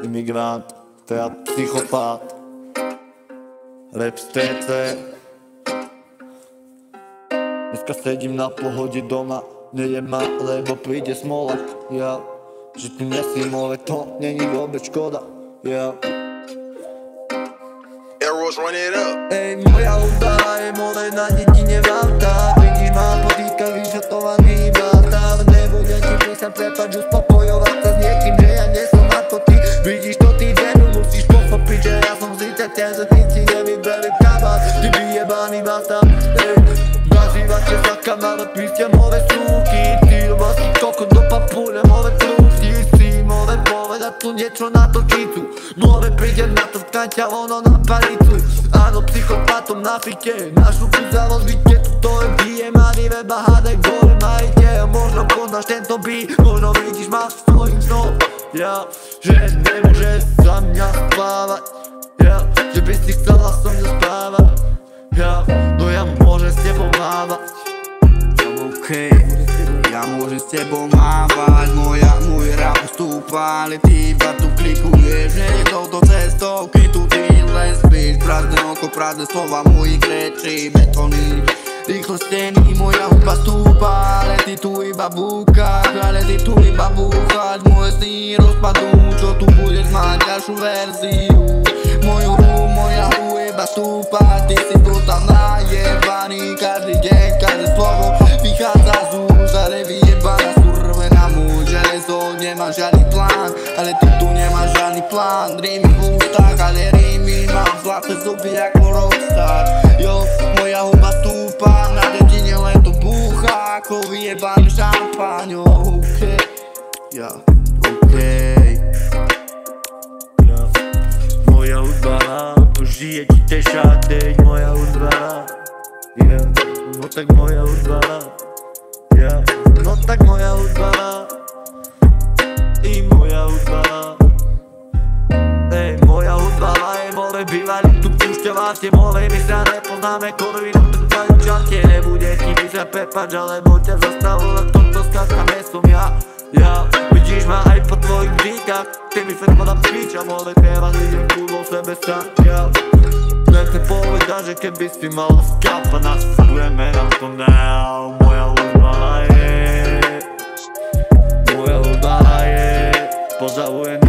imigrant, teda psychopát, rap z TC. Dneska sedím na pohode doma, nejem ma, lebo príde smola. Ja, že tu nesím, ale to není vôbec škoda. Ja. Ej, moja hudba je more na dedine Valta. Vidíš ma po týkach vyšatovaný báta. Nebudem ti písať, prepáč, uspokojovať sa s niekým, že ja nesom ako ty. Vidíš to ty denu, musíš pochopiť, že ja som zlítateľ, že ty si nevyberiem kabát. Ty vyjebaný bastard, ej. Nazývate sa kamarát, vy ste more súky. Ty oblasky kokot do papule, more krústi. Si more povedať tu niečo na to čicu. More príde na to ťa ono na palicu. Áno, psychopatom na fite, našu kúzavosť vidíte, to je BMI, weba hádaj gore majte. Možno poznáš tento beat, možno vidíš ma v svojich snoch. Ja, že nemôžeš za mňa spávať. Ja, že by si chcela so mňa spávať. Ja, no ja môžem s tebou mávať. Okej, ja môžem s tebou mávať. Môj rap stúpa, ale ty iba tu klikuješ. Nie je touto cestovky, tu ty len spíš. Prázdne oko, prázdne slova mojich rečí. Betóny, rýchlo steny, moja hudba stúpa. Ale ty tu iba búkaš, moje sny rozpadú, čo tu budeš mať ďalšiu verziu. Moja hudba iba stúpa, ty si brutálna, jebaný. Každý deň, každé slovo vychádza z úst, ale vyjebaná survená muž. Nemá žiadny plán, ale ty tu nemáš žiadny plán. Rímy v ústach, ale rímy mám zlaté zuby ako rockstar. Jo, moja hudba stúpa, na dedine len to búcha ako vyjebaný šampáň. Okej, ja, okej. Moja hudba žije ti teša deň, moja hudba. Yeah. No tak moja hudba. Yeah. No tak moja hudba. I moja hudba. Ej, moja hudba je more, bývali tu púšťováte more. My sa nepoznáme, korvy na trvajú čarte. Nebude ti písať prepáč, alebo ťa zastavovať, v tomto skazka nesom ja. Ja, vidíš ma aj po tvojich dýkach, ty mi fakt podám píča, more, teraz idem kúdlo sebe sám. Ja, nechcem povedať, že keby si mala skapa, nasledujeme na to now. Moja hudba je, pozavuje